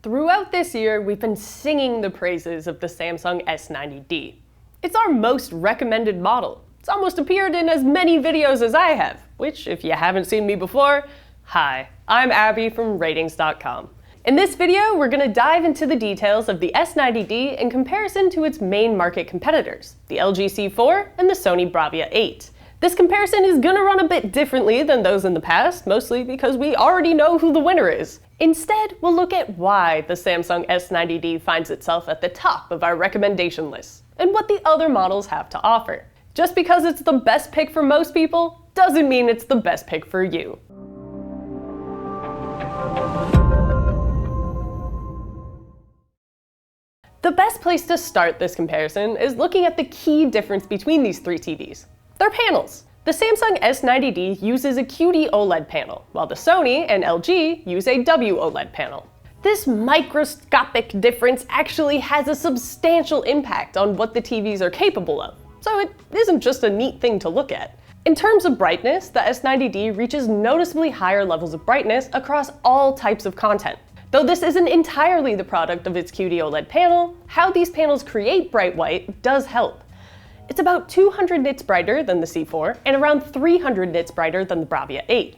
Throughout this year, we've been singing the praises of the Samsung S90D. It's our most recommended model. It's almost appeared in as many videos as I have, which, if you haven't seen me before, hi, I'm Abby from RTINGS.com. In this video, we're going to dive into the details of the S90D in comparison to its main market competitors, the LG C4 and the Sony BRAVIA 8. This comparison is going to run a bit differently than those in the past, mostly because we already know who the winner is. Instead, we'll look at why the Samsung S90D finds itself at the top of our recommendation list, and what the other models have to offer. Just because it's the best pick for most people, doesn't mean it's the best pick for you. The best place to start this comparison is looking at the key difference between these three TVs. Their panels. The Samsung S90D uses a QD OLED panel, while the Sony and LG use a WOLED panel. This microscopic difference actually has a substantial impact on what the TVs are capable of, so it isn't just a neat thing to look at. In terms of brightness, the S90D reaches noticeably higher levels of brightness across all types of content. Though this isn't entirely the product of its QD OLED panel, how these panels create bright white does help. It's about 200 nits brighter than the C4 and around 300 nits brighter than the BRAVIA 8.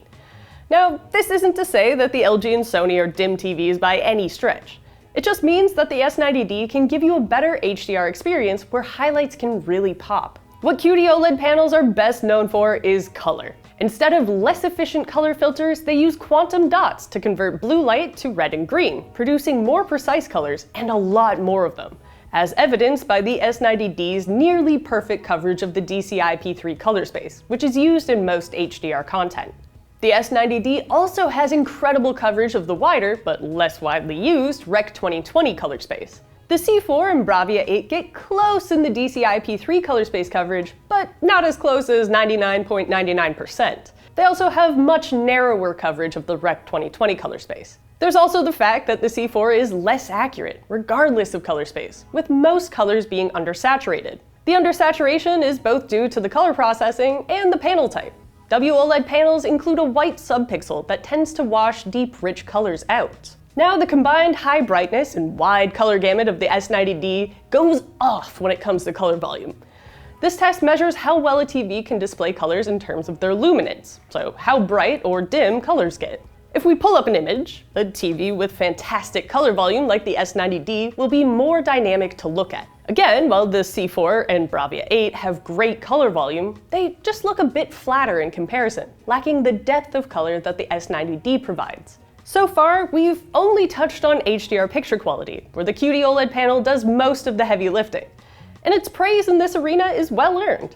Now, this isn't to say that the LG and Sony are dim TVs by any stretch. It just means that the S90D can give you a better HDR experience where highlights can really pop. What QD OLED panels are best known for is color. Instead of less efficient color filters, they use quantum dots to convert blue light to red and green, producing more precise colors and a lot more of them, as evidenced by the S90D's nearly perfect coverage of the DCI-P3 color space, which is used in most HDR content. The S90D also has incredible coverage of the wider, but less widely used, Rec 2020 color space. The C4 and BRAVIA 8 get close in the DCI-P3 color space coverage, but not as close as 99.99%. They also have much narrower coverage of the Rec 2020 color space. There's also the fact that the C4 is less accurate, regardless of color space, with most colors being undersaturated. The undersaturation is both due to the color processing and the panel type. WOLED panels include a white subpixel that tends to wash deep, rich colors out. Now, the combined high brightness and wide color gamut of the S90D goes off when it comes to color volume. This test measures how well a TV can display colors in terms of their luminance, so how bright or dim colors get. If we pull up an image, a TV with fantastic color volume like the S90D will be more dynamic to look at. Again, while the C4 and BRAVIA 8 have great color volume, they just look a bit flatter in comparison, lacking the depth of color that the S90D provides. So far, we've only touched on HDR picture quality, where the QD OLED panel does most of the heavy lifting. And its praise in this arena is well earned.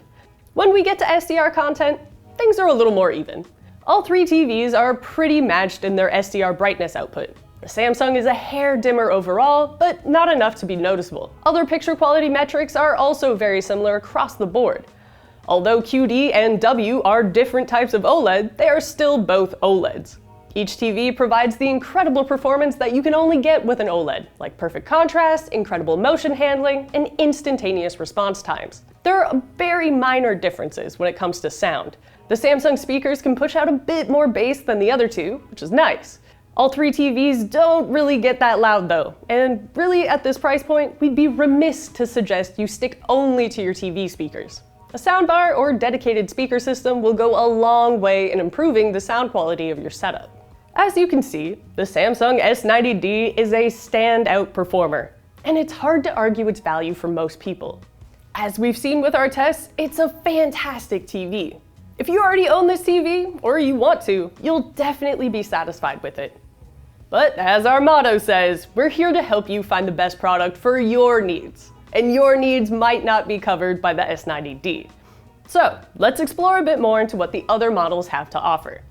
When we get to SDR content, things are a little more even. All three TVs are pretty matched in their SDR brightness output. The Samsung is a hair dimmer overall, but not enough to be noticeable. Other picture quality metrics are also very similar across the board. Although QD and W are different types of OLED, they are still both OLEDs. Each TV provides the incredible performance that you can only get with an OLED, like perfect contrast, incredible motion handling, and instantaneous response times. There are very minor differences when it comes to sound. The Samsung speakers can push out a bit more bass than the other two, which is nice. All three TVs don't really get that loud though, and really at this price point, we'd be remiss to suggest you stick only to your TV speakers. A soundbar or dedicated speaker system will go a long way in improving the sound quality of your setup. As you can see, the Samsung S90D is a standout performer, and it's hard to argue its value for most people. As we've seen with our tests, it's a fantastic TV. If you already own this TV, or you want to, you'll definitely be satisfied with it. But as our motto says, we're here to help you find the best product for your needs, and your needs might not be covered by the S90D. So let's explore a bit more into what the other models have to offer.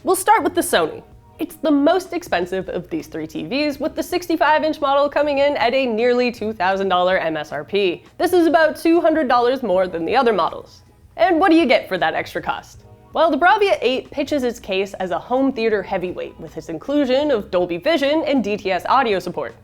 We'll start with the Sony. It's the most expensive of these three TVs, with the 65-inch model coming in at a nearly $2,000 MSRP. This is about $200 more than the other models. And what do you get for that extra cost? Well, the BRAVIA 8 pitches its case as a home theater heavyweight with its inclusion of Dolby Vision and DTS audio support,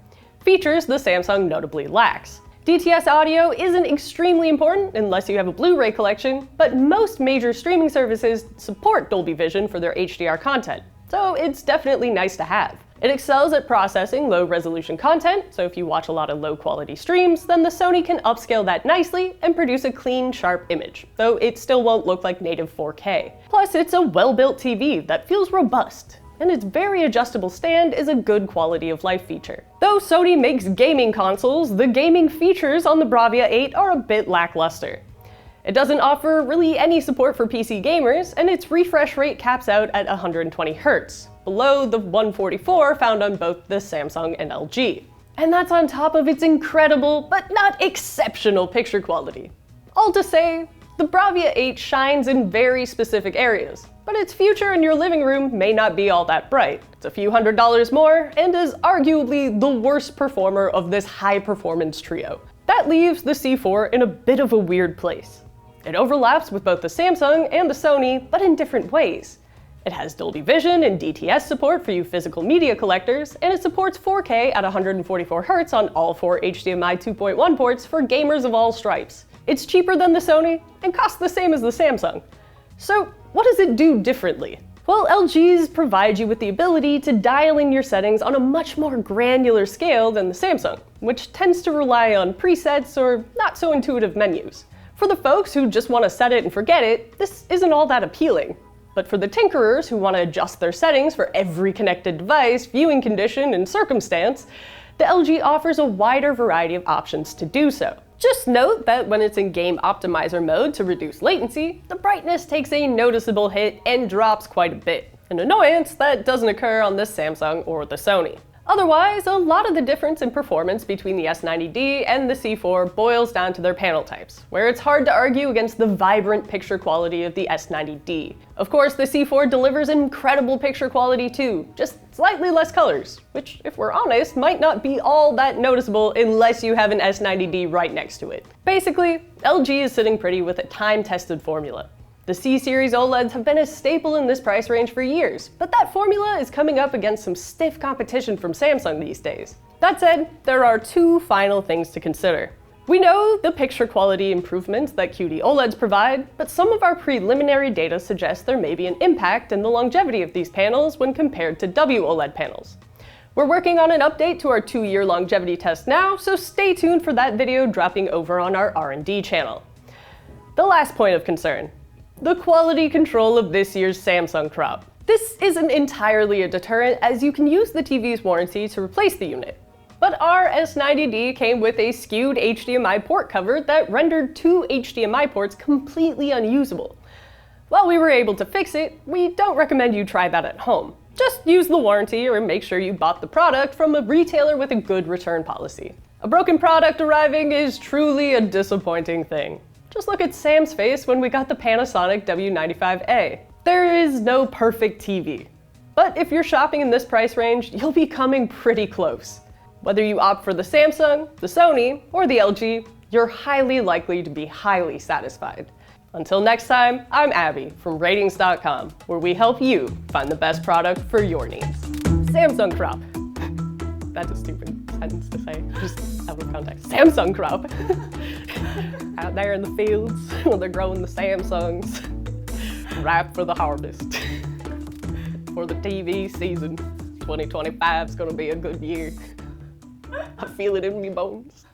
features the Samsung notably lacks. DTS audio isn't extremely important unless you have a Blu-ray collection, but most major streaming services support Dolby Vision for their HDR content, so it's definitely nice to have. It excels at processing low-resolution content, so if you watch a lot of low-quality streams, then the Sony can upscale that nicely and produce a clean, sharp image, though it still won't look like native 4K. Plus, it's a well-built TV that feels robust, and its very adjustable stand is a good quality of life feature. Though Sony makes gaming consoles, the gaming features on the BRAVIA 8 are a bit lackluster. It doesn't offer really any support for PC gamers, and its refresh rate caps out at 120 Hz, below the 144 found on both the Samsung and LG. And that's on top of its incredible, but not exceptional picture quality. All to say, the BRAVIA 8 shines in very specific areas, but its future in your living room may not be all that bright. It's a few $100s more, and is arguably the worst performer of this high-performance trio. That leaves the C4 in a bit of a weird place. It overlaps with both the Samsung and the Sony, but in different ways. It has Dolby Vision and DTS support for you physical media collectors, and it supports 4K at 144 Hz on all 4 HDMI 2.1 ports for gamers of all stripes. It's cheaper than the Sony, and costs the same as the Samsung. So what does it do differently? Well, LG's provide you with the ability to dial in your settings on a much more granular scale than the Samsung, which tends to rely on presets or not so intuitive menus. For the folks who just want to set it and forget it, this isn't all that appealing. But for the tinkerers who want to adjust their settings for every connected device, viewing condition, and circumstance, the LG offers a wider variety of options to do so. Just note that when it's in game optimizer mode to reduce latency, the brightness takes a noticeable hit and drops quite a bit, an annoyance that doesn't occur on the Samsung or the Sony. Otherwise, a lot of the difference in performance between the S90D and the C4 boils down to their panel types, where it's hard to argue against the vibrant picture quality of the S90D. Of course, the C4 delivers incredible picture quality too, just slightly less colors, which, if we're honest, might not be all that noticeable unless you have an S90D right next to it. Basically, LG is sitting pretty with a time-tested formula. The C-series OLEDs have been a staple in this price range for years, but that formula is coming up against some stiff competition from Samsung these days. That said, there are two final things to consider. We know the picture quality improvements that QD OLEDs provide, but some of our preliminary data suggests there may be an impact in the longevity of these panels when compared to WOLED panels. We're working on an update to our 2-year longevity test now, so stay tuned for that video dropping over on our R&D channel. The last point of concern: the quality control of this year's Samsung crop. This isn't entirely a deterrent, as you can use the TV's warranty to replace the unit. But our S90D came with a skewed HDMI port cover that rendered 2 HDMI ports completely unusable. While we were able to fix it, we don't recommend you try that at home. Just use the warranty or make sure you bought the product from a retailer with a good return policy. A broken product arriving is truly a disappointing thing. Just look at Sam's face when we got the Panasonic W95A. There is no perfect TV. But if you're shopping in this price range, you'll be coming pretty close. Whether you opt for the Samsung, the Sony, or the LG, you're highly likely to be highly satisfied. Until next time, I'm Abby from Ratings.com, where we help you find the best product for your needs. Samsung crop. That's a stupid sentence to say, just out of context. Samsung crop. Out there in the fields, when they're growing the Samsungs, ripe for the harvest. For the TV season, 2025 is gonna be a good year. I feel it in me bones.